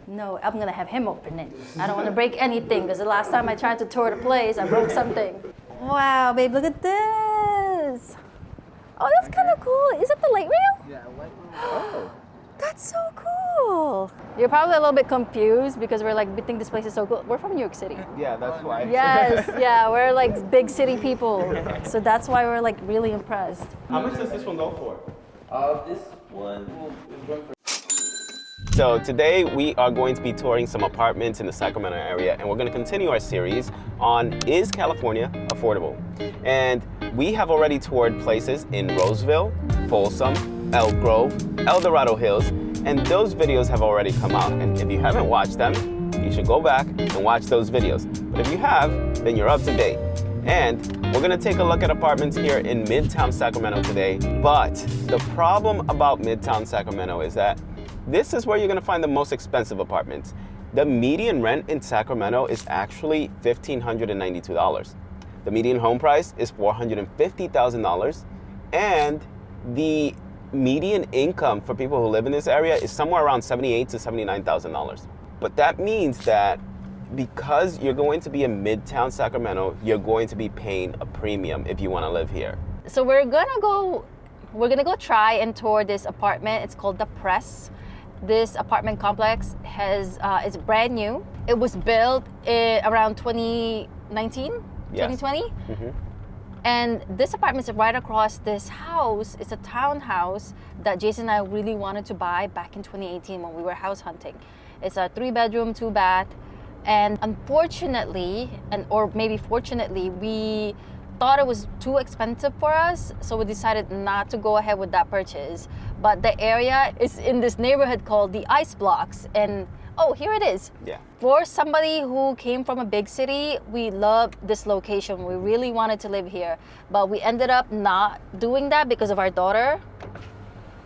no, I'm gonna have him open it. I don't want to break anything because the last time I tried to tour the place, I broke something. Wow, babe, look at this. Oh, that's kind of cool. Is it the light rail? Yeah, light rail. Oh. That's so cool. You're probably a little bit confused because we're like, we think this place is so cool. We're from New York City. Yeah, that's why. Yes, yeah, we're like big city people. So that's why we're like really impressed. How much does this one go for? This one is going for. So today we are going to be touring some apartments in the Sacramento area, and we're going to continue our series on Is California Affordable? And we have already toured places in Roseville, Folsom, Elk Grove, El Dorado Hills, and those videos have already come out. And if you haven't watched them, you should go back and watch those videos. But if you have, then you're up to date. And we're gonna take a look at apartments here in Midtown Sacramento today. But the problem about Midtown Sacramento is that this is where you're gonna find the most expensive apartments. The median rent in Sacramento is actually $1,592. The median home price is $450,000. And the median income for people who live in this area is somewhere around $78,000 to $79,000. But that means that because you're going to be in Midtown Sacramento, you're going to be paying a premium if you want to live here. So we're gonna go try and tour this apartment. It's called The Press. This apartment complex is brand new. It was built around 2019, Yes. 2020. Mm-hmm. And this apartment is right across this house. It's a townhouse that Jason and I really wanted to buy back in 2018 when we were house hunting. It's a 3-bedroom, 2-bath. And unfortunately, or maybe fortunately, we thought it was too expensive for us, so we decided not to go ahead with that purchase. But the area is in this neighborhood called the Ice Blocks, and oh, here it is. Yeah. For somebody who came from a big city, we loved this location. We really wanted to live here, but we ended up not doing that because of our daughter.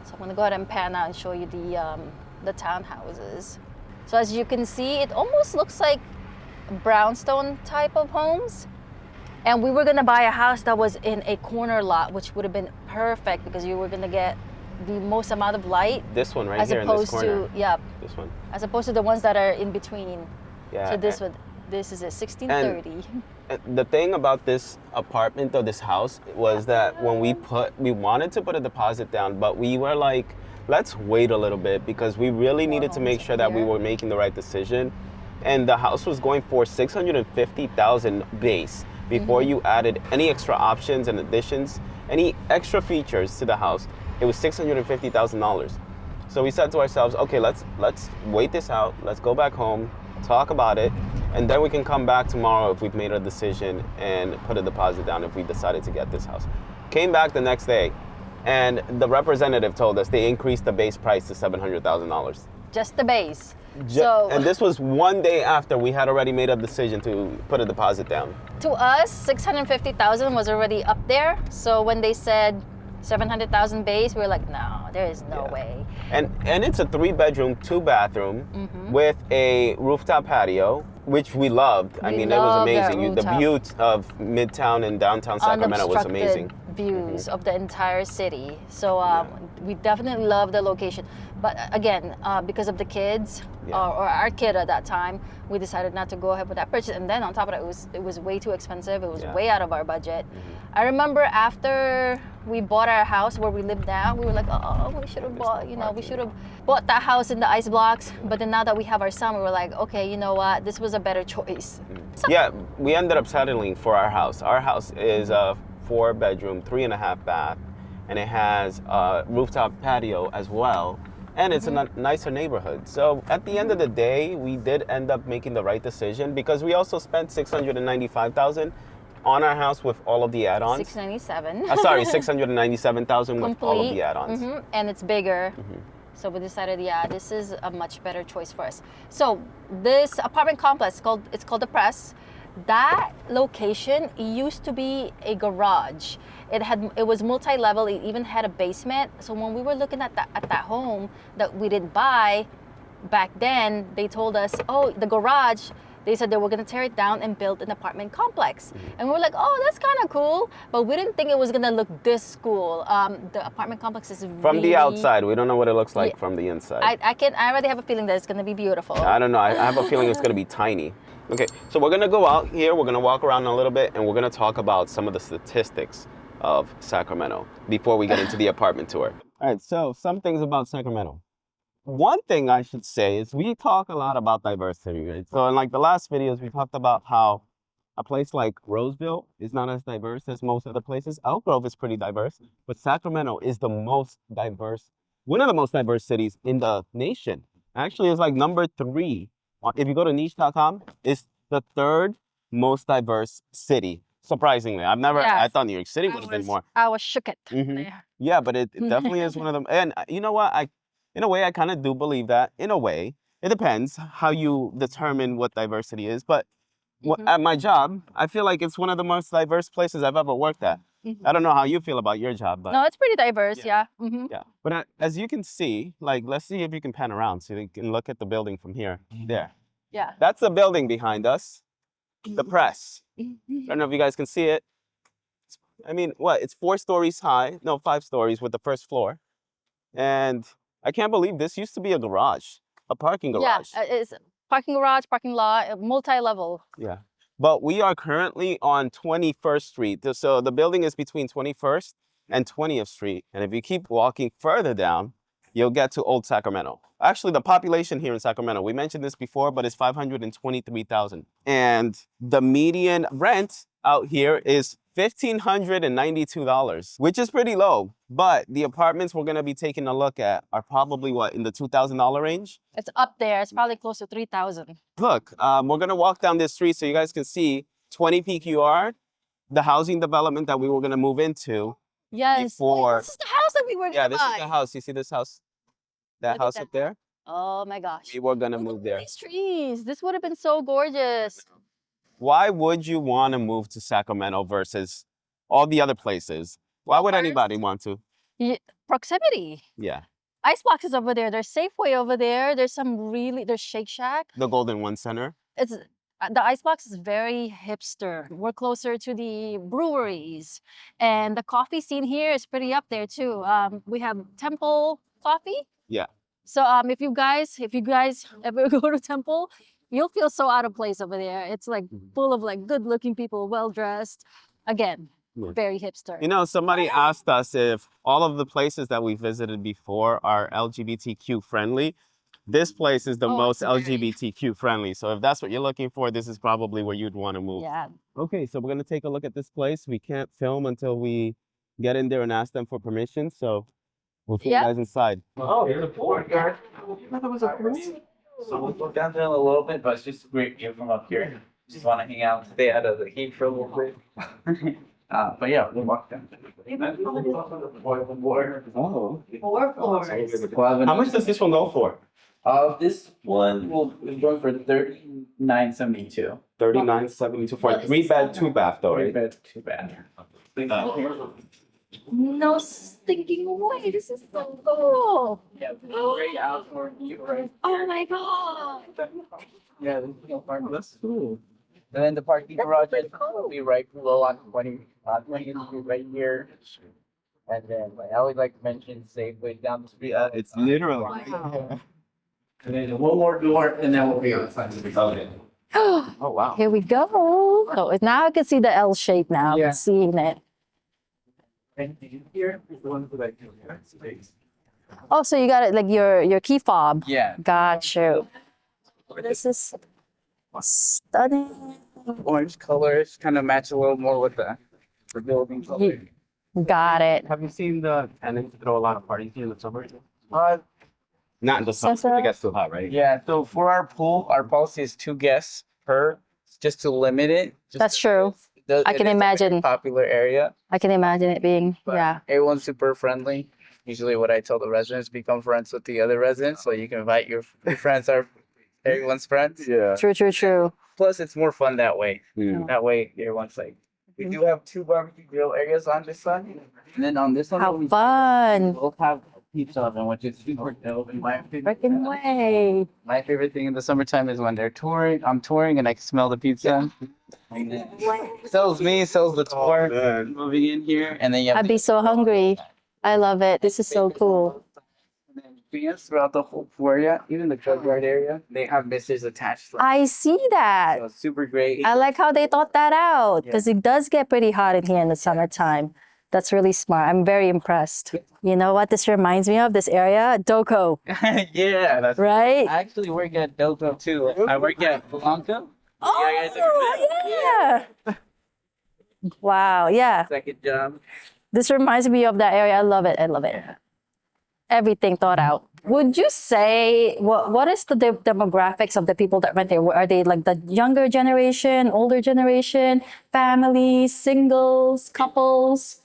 So I'm gonna go ahead and pan out and show you the townhouses. So as you can see, it almost looks like brownstone type of homes. And we were gonna buy a house that was in a corner lot, which would have been perfect because you were gonna get the most amount of light. This one right as here in this opposed corner. to, yeah, This one. as opposed to the ones that are in between. Yeah. So this is a 1630. And the thing about this apartment or this house was that when we wanted to put a deposit down, but we were like, let's wait a little bit because we really needed to make sure that we were making the right decision. And the house was going for $650,000 base before you added any extra options and additions, any extra features to the house. It was $650,000. So we said to ourselves, okay, let's wait this out. Let's go back home, talk about it, and then we can come back tomorrow if we've made a decision and put a deposit down if we decided to get this house. Came back the next day, and the representative told us they increased the base price to $700,000. Just the base. And this was one day after we had already made a decision to put a deposit down. To us, $650,000 was already up there. So when they said $700,000 base, we were like, no, there is no way. And it's a 3-bedroom, 2-bathroom with a rooftop patio, which we loved. I mean, it was amazing. The view of Midtown and downtown Sacramento was amazing. Views of the entire city. So we definitely love the location. But again, because of the kids or our kid at that time, we decided not to go ahead with that purchase. And then on top of that, it was way too expensive. It was way out of our budget. I remember after we bought our house where we live now, we were like, oh, we should have bought, we should have bought that house in the Ice Blocks. But then now that we have our son, we were like, okay, you know what? This was a better choice. Yeah, we ended up settling for our house. Our house is a 4-bedroom, 3.5-bath, and it has a rooftop patio as well. And it's a nicer neighborhood. So at the end of the day, we did end up making the right decision because we also spent $695,000 on our house with all of the add-ons. $697,000. Sorry, $697,000 with all of the add-ons. And it's bigger. So we decided, this is a much better choice for us. So this apartment complex, it's called The Press. That location used to be a garage. It was multi-level. It even had a basement. So when we were looking at that home that we didn't buy back then, they told us, oh, the garage they said they were gonna tear it down and build an apartment complex. And we were like, oh, that's kind of cool, but we didn't think it was gonna look this cool. The apartment complex is From really, the outside, we don't know what it looks like Yeah. from the inside. I already have a feeling that it's gonna be beautiful. I don't know. I have a feeling it's going to be tiny. Okay, so we're going to go out here. We're going to walk around a little bit, and we're going to talk about some of the statistics of Sacramento before we get into the apartment tour. All right, so some things about Sacramento. One thing I should say is we talk a lot about diversity, right? So in like the last videos, we talked about how a place like Roseville is not as diverse as most other places. Elk Grove is pretty diverse, but Sacramento is the most diverse, one of the most diverse cities in the nation. Actually, it's like number 3. If you go to niche.com, it's the 3rd most diverse city. Surprisingly, I Yes. thought New York City would have been more. I was shook it. Mhm. Yeah, but it definitely is one of them. And you know what? In a way, I kind of do believe that. In a way, it depends how you determine what diversity is. But at my job, I feel like it's one of the most diverse places I've ever worked at. I don't know how you feel about your job, but No, it's pretty diverse, yeah. yeah. But as you can see, like, let's see if you can pan around so you can look at the building from here. There. Yeah. That's the building behind us, the press. I don't know if you guys can see it. I mean, what? It's 4 stories high. No, 5 stories with the first floor. And I can't believe this used to be a garage, a parking garage. Yeah, it's parking garage, parking lot, multi-level. Yeah. But we are currently on 21st Street. So the building is between 21st and 20th Street. And if you keep walking further down, you'll get to Old Sacramento. Actually, the population here in Sacramento, we mentioned this before, but it's 523,000. And the median rent out here is $1,592, which is pretty low. But the apartments we're going to be taking a look at are probably, what, in the $2,000 range? It's up there. It's probably close to 3,000. Look, we're going to walk down this street so you guys can see 20 PQR, the housing development that we were going to move into. Yes. Before. This is the house that we were Yeah, gonna this buy. is the house. You see this house? That Look at house that. up there? Oh my gosh. We were going to Look move at there. these trees. This would have been so gorgeous. Why would you want to move to Sacramento versus all the other places? Why would anybody want to? Proximity. Yeah. Icebox is over there. There's Safeway over there. There's there's Shake Shack. The Golden One Center. It's the Icebox is very hipster. We're closer to the breweries, and the coffee scene here is pretty up there too. We have Temple Coffee. Yeah. So if you guys ever go to Temple, you'll feel so out of place over there. It's like full of like good-looking people, well dressed. Again, very hipster. You know, somebody asked us if all of the places that we visited before are LGBTQ friendly. This place is the most LGBTQ friendly. So if that's what you're looking for, this is probably where you'd want to move. Yeah. Okay, so we're going to take a look at this place. We can't film until we get in there and ask them for permission. So we'll see you guys inside. Oh, here's a pool. There was a pool. So we'll go down there a little bit, but it's just a great view from up here. Just want to hang out, stay out of the heat for a little bit. But yeah, we'll walk down. Oh. 4 floors. How much does this one go for? This one is going for $39.72. $39.72 for a 3-bed, 2-bath though, right? 3-bed, 2-bath. No stinking way. This is so cool. Yeah, great outdoor view, right? Oh my god. Yeah, that's cool. And then the parking garage will be right below on 20 right here. And then I always like to mention Safeway down the street. Yeah, it's literally. Wow. And then one more door, and then we'll be outside of the building. Oh, wow. Here we go. So now I can see the L shape now. Yeah. I'm seeing it. And here is the one that space. Oh, so you got it like your key fob. Yeah. Got you. This is stunning. Orange colors kind of match a little more with the building color. Got it. Have you seen the tenants throw a lot of parties here in the summer? Uh, Not in the summer. It gets too hot, right? yeah, so for our pool, our policy is 2 guests per, just to limit it. That's true. I can imagine. Popular area. I can imagine it being, But yeah. everyone's super friendly. Usually what I tell the residents, become friends with the other residents, so you can invite your friends are everyone's friends. Yeah. True, true, true. Plus it's more fun that way. Mm. That way everyone's like, we do have 2 barbecue grill areas on this side. And then on this one, How fun. we'll have a pizza oven, which is super dope. And Freaking way. my favorite thing in the summertime is when they're touring. I'm touring and I can smell the pizza. And then sells me, sells the tour. man. Moving in here, and then you have I'd be so hungry. I love it. This is so cool. and then fans throughout the whole area, even the courtyard area. They have misters attached. I see that. So it's super great. I like how they thought that out because it does get pretty hot in here in the summertime. That's really smart. I'm very impressed. You know what this reminds me of? This area? Doko, Yeah, that's right? I actually work at Delta too. I work at Blanca. Oh, yeah. Wow, yeah. Second job. This reminds me of that area. I love it. I love it. Everything thought out. Would you say what is the demographics of the people that rent there? Are they like the younger generation, older generation, families, singles, couples?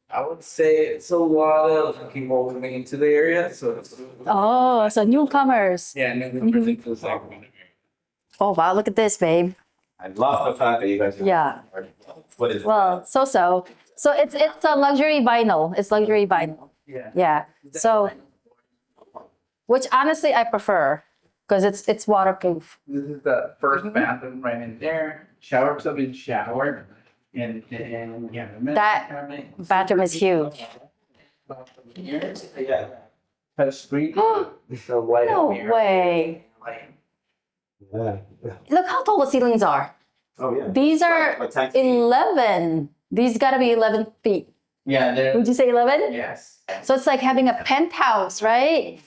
I would say it's a lot of people moving into the area. So Oh, so newcomers. yeah, newcomers into the Sacramento area. Oh wow, look at this, babe. I love the fact that you guys. Yeah. What is? Well, so. So it's a luxury vinyl. It's luxury vinyl. Yeah. Yeah. So, which honestly I prefer because it's waterproof. This is the first bathroom right in there. Shower tub and shower. And yeah, the That bathroom is huge. Here, Yeah. touch screen. So light No up mirror. way. Yeah. Look how tall the ceilings are. Oh yeah. These are Like 10 feet. 11. These gotta be 11 feet. Yeah, there. Would you say 11? Yes. So it's like having a penthouse, right?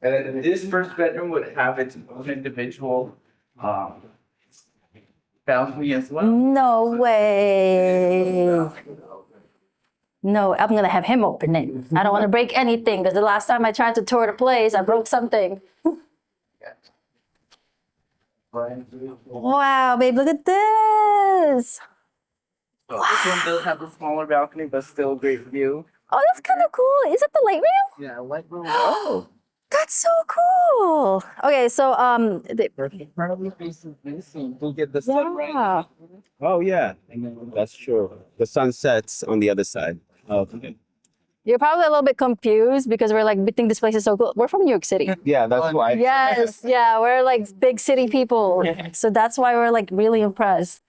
And then this first bedroom would have its own individual balcony as well. No way. No, I'm gonna have him open it. I don't want to break anything because the last time I tried to tour the place, I broke something. Wow, babe, look at this. So this one does have a smaller balcony, but still a great view. Oh, that's kind of cool. Is it the light rail? Yeah, light room. Oh, That's so cool. Okay, so perfect. Probably faces this, so you'll get the sun right. yeah. Oh yeah. And then That's true. The sun sets on the other side. Okay. You're probably a little bit confused because we're like, we think this place is so cool. We're from New York City. Yeah, that's why. Yes, yeah, we're like big city people. So that's why we're like really impressed.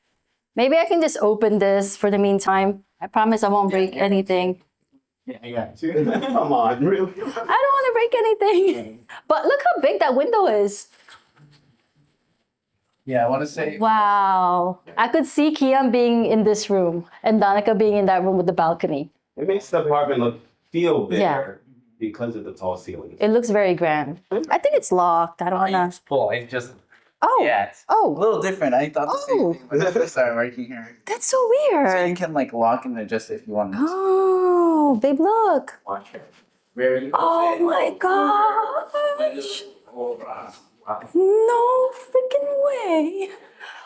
Maybe I can just open this for the meantime. I promise I won't break anything. yeah. Come on, really? I don't want to break anything. But look how big that window is. Yeah, I want to say Wow. I could see Kian being in this room and Danica being in that room with the balcony. It makes the apartment feel bigger Yeah. because of the tall ceilings. It looks very grand. I think it's locked. I don't want to. it's full. It's just Oh, yeah, it's a oh, little different. I thought the Oh. same thing when I first started working here. that's so So weird. you can like lock and adjust if you want to. Oh, babe, look. Watch it. Very. Oh my gosh. Oh, wow. No freaking way.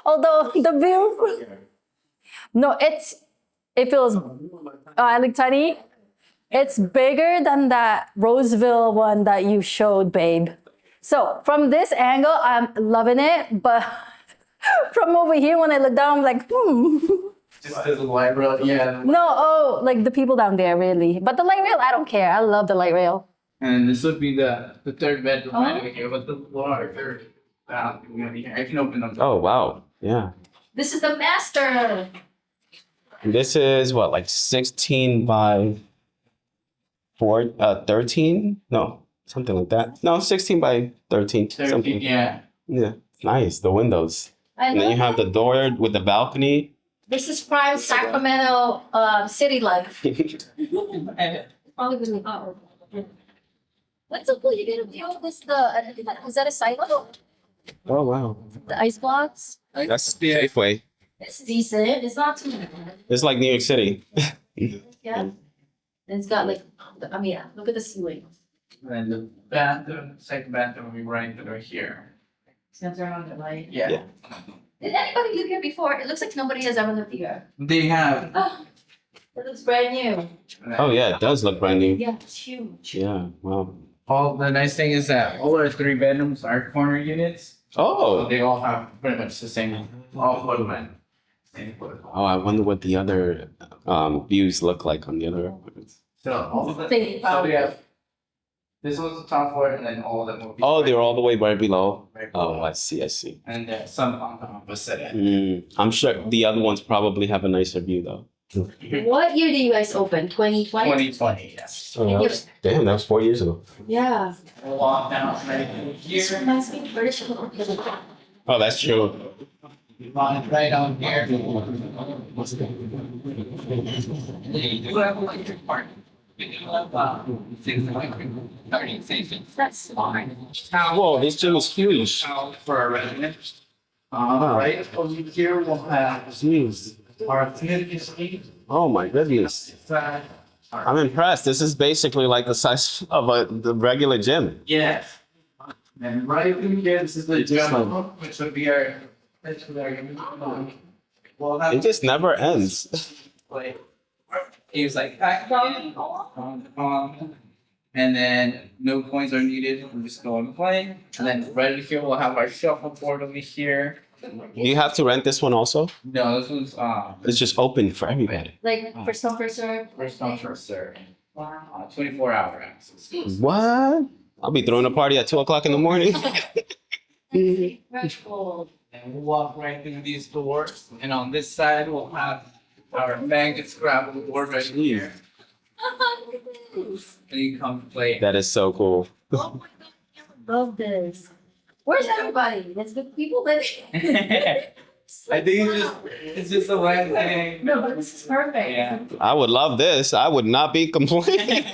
Although the view, no, it feels like tiny. It's bigger than that Roseville one that you showed, babe. So from this angle, I'm loving it, but from over here, when I look down, I'm like, Just as a light rail, yeah. No, oh, like the people down there, really. But the light rail, I don't care. I love the light rail. And this would be the third bedroom Oh. right over here, but the larger bathroom over here. I can open them. Oh wow. Yeah. This is the master. This is what, like 16 by 13? No, something like that. No, 16 by 13. 13, Something. yeah. Yeah. Nice. The windows. I And then you love have the door with the balcony. This is prime Sacramento city life. Probably really hot. What's so cool? You get a view of this. Is that a silo? Oh wow. The ice blocks. That's Safeway. It's decent. It's not too bad. It's like New York City. Yeah. And it's got like, I mean, yeah, look at the ceiling. And the bathroom, second bathroom will be right over here. It's gonna turn on the light. Yeah. Yeah. Did anybody live here before? It looks like nobody has ever lived here. They have. Oh, it looks brand new. Oh yeah, it does look brand new. Yeah, it's huge. Yeah. Wow. All the nice thing is that all our 3 bedrooms are corner units. So Oh. they all have pretty much the same all footprint. Same footprint. Oh, I wonder what the other views look like on the other apartments. So all of the Think so about we have This was the top floor, and then all of them will be. Oh, they're all the way right below. right below. Oh, I see. I see. And then some on the opposite end. I'm sure the other ones probably have a nicer view though. What year did you guys open? 2020? 2020, yes. Oh, damn, that was 4 years ago. Yeah. Walk down right This here. reminds me of British. Oh, that's true. Right on here. And then you do have electric park. We do have things like starting stations. That's smart. Whoa, this gym is huge. For our residents. Right over here we'll have Jeez. our community suite. Oh my goodness. I'm impressed. This is basically like the size of the regular gym. Yes. And right over here, this is the gym, which would be our. We'll have It just never ends. like use like pack and then no coins are needed. We just go and play. And then right over here we'll have our shuffleboard over here. You have to rent this one also? No, this was It's just open for everybody. Like first come, first serve. first come first serve. Wow. 24-hour access. What? I'll be throwing a party at 2 o'clock in the morning. Fresh gold. And we'll walk right through these doors. And on this side we'll have our magnet scrabble board right here. And you come play. That is so cool. Oh my god, I love this. Where's everybody? There's good people living. I think it's just a one thing. No, but this is perfect. Yeah. I would love this. I would not be complaining.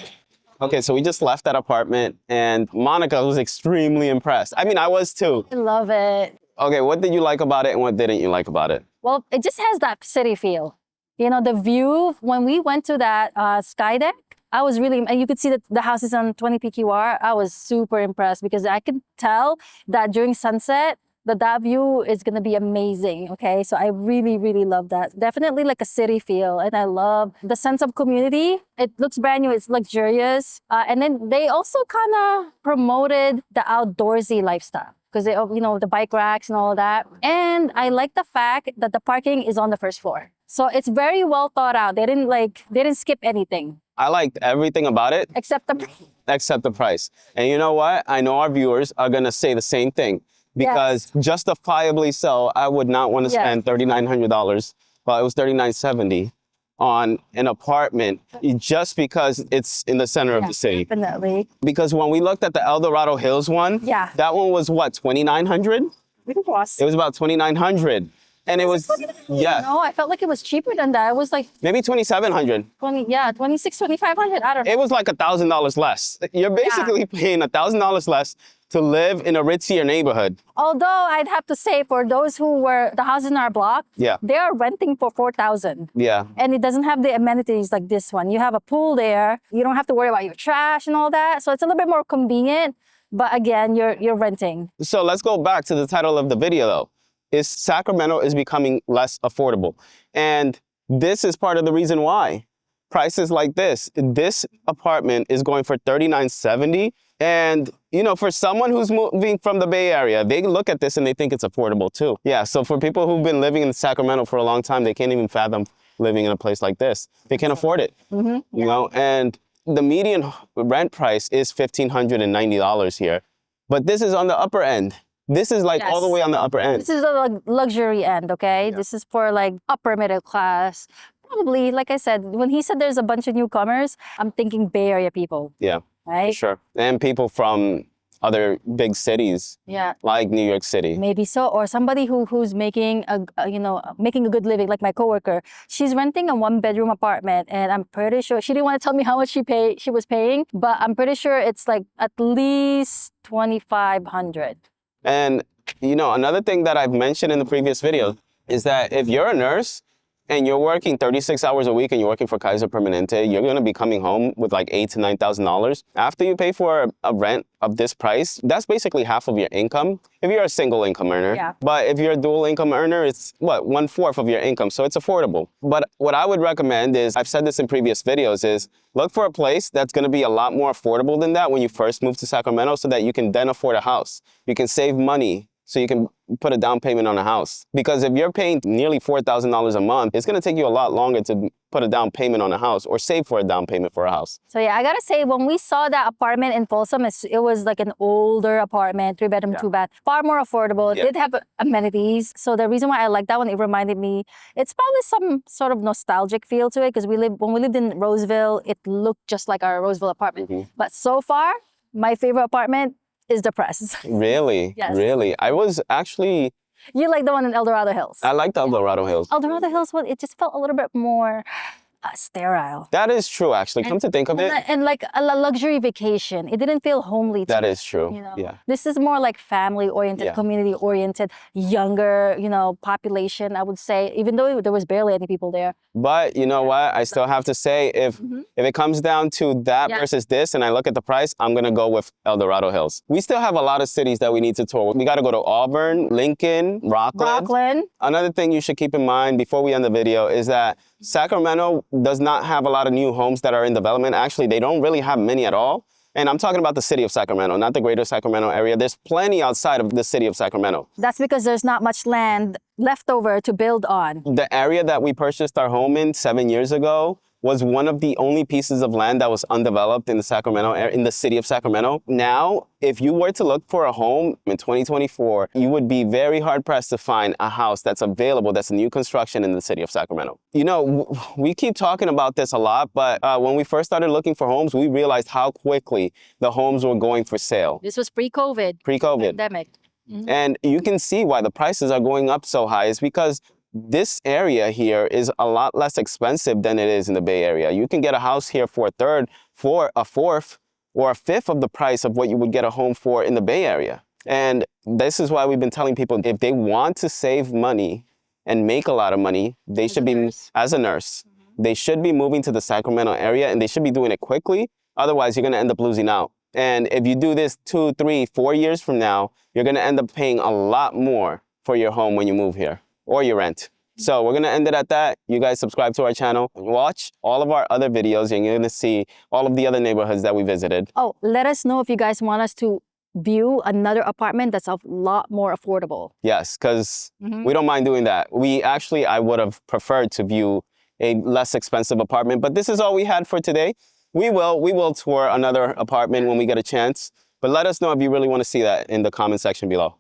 Okay, so we just left that apartment and Monica was extremely impressed. I mean, I was too. I love it. Okay, what did you like about it and what didn't you like about it? Well, it just has that city feel. You know, the view, when we went to that sky deck, I was really, and you could see that the houses on 20 PQR, I was super impressed because I could tell that during sunset, that view is going to be amazing. Okay, so I really, really love that. Definitely like a city feel. And I love the sense of community. It looks brand new, it's luxurious. And then they also kind of promoted the outdoorsy lifestyle, because they, you know, the bike racks and all of that. And I like the fact that the parking is on the first floor. So it's very well thought out. They didn't skip anything. I liked everything about it Except the except the price. And you know what? I know our viewers are going to say the same thing because justifiably so, I would not want to spend $3,900, well, it was $3,970 on an apartment just because it's in the center of the city. Definitely. Because when we looked at the El Dorado Hills one, that one was what, $2,900? It was. It was about $2,900. And it was, No, I felt like it was cheaper than that. It was like maybe $2,700. 26, 2,500. I don't know. It was like $1,000 less. You're basically paying $1,000 less to live in a ritzier neighborhood. Although I'd have to say, for those who were the houses in our block, they are renting for $4,000. Yeah. And it doesn't have the amenities like this one. You have a pool there. You don't have to worry about your trash and all that. So it's a little bit more convenient. But again, you're renting. So let's go back to the title of the video though. Is Sacramento is becoming less affordable. And this is part of the reason why. Prices like this apartment is going for $3,970. And, you know, for someone who's moving from the Bay Area, they look at this and they think it's affordable too. Yeah, so for people who've been living in Sacramento for a long time, they can't even fathom living in a place like this. They can't afford it, you know? And the median rent price is $1,590 here. But this is on the upper end. This is like all the way on the upper end. This is the luxury end, okay? Yeah. This is for like upper middle class. Probably, like I said, when he said there's a bunch of newcomers, I'm thinking Bay Area people. Yeah, right? Sure. And people from other big cities, like New York City. Maybe so, or somebody who's making making a good living, like my coworker. She's renting a 1-bedroom apartment, and I'm pretty sure she didn't want to tell me how much she was paying, but I'm pretty sure it's like at least $2,500. And, you know, another thing that I've mentioned in the previous video is that if you're a nurse and you're working 36 hours a week and you're working for Kaiser Permanente, you're going to be coming home with like $8,000 to $9,000. After you pay for a rent of this price, that's basically half of your income if you're a single income earner. Yeah. But if you're a dual income earner, it's what, 1/4 of your income. So it's affordable. But what I would recommend is, I've said this in previous videos, is look for a place that's going to be a lot more affordable than that when you first move to Sacramento so that you can then afford a house. You can save money so you can put a down payment on a house. Because if you're paying nearly $4,000 a month, it's going to take you a lot longer to put a down payment on a house or save for a down payment for a house. So yeah, I gotta say, when we saw that apartment in Folsom, it was like an older apartment, 3-bedroom, 2-bath, far more affordable. It did have amenities. So the reason why I like that one, it reminded me, it's probably some sort of nostalgic feel to it because when we lived in Roseville, it looked just like our Roseville apartment. But so far, my favorite apartment is the Press. Really? Yes. Really? I was actually... You like the one in El Dorado Hills? I like the El Dorado Hills. El Dorado Hills one, it just felt a little bit more sterile. That is true, actually. Come to think of it. And like a luxury vacation. It didn't feel homely to That me, is true, you know? yeah. This is more like family-oriented, community-oriented, younger, population, I would say, even though there was barely any people there. But you know what? I still have to say, if it comes down to that versus this, and I look at the price, I'm going to go with El Dorado Hills. We still have a lot of cities that we need to tour. We got to go to Auburn, Lincoln, Rockland. Another thing you should keep in mind before we end the video is that Sacramento does not have a lot of new homes that are in development. Actually, they don't really have many at all. And I'm talking about the city of Sacramento, not the greater Sacramento area. There's plenty outside of the city of Sacramento. That's because there's not much land left over to build on. The area that we purchased our home in 7 years ago was one of the only pieces of land that was undeveloped in the Sacramento area, in the city of Sacramento. Now, if you were to look for a home in 2024, you would be very hard pressed to find a house that's available, that's a new construction in the city of Sacramento. You know, we keep talking about this a lot, but when we first started looking for homes, we realized how quickly the homes were going for sale. This was pre-COVID. Pre-COVID. Pandemic. And you can see why the prices are going up so high is because this area here is a lot less expensive than it is in the Bay Area. You can get a house here for a third, for a fourth, or a fifth of the price of what you would get a home for in the Bay Area. And this is why we've been telling people, if they want to save money and make a lot of money, they should be, as a nurse, they should be moving to the Sacramento area, and they should be doing it quickly. Otherwise, you're going to end up losing out. And if you do this 2, 3, 4 years from now, you're going to end up paying a lot more for your home when you move here, or your rent. So we're going to end it at that. You guys subscribe to our channel. Watch all of our other videos, and you're going to see all of the other neighborhoods that we visited. Oh, let us know if you guys want us to view another apartment that's a lot more affordable. Yes, because we don't mind doing that. I would have preferred to view a less expensive apartment, but this is all we had for today. We will tour another apartment when we get a chance, but let us know if you really want to see that in the comment section below.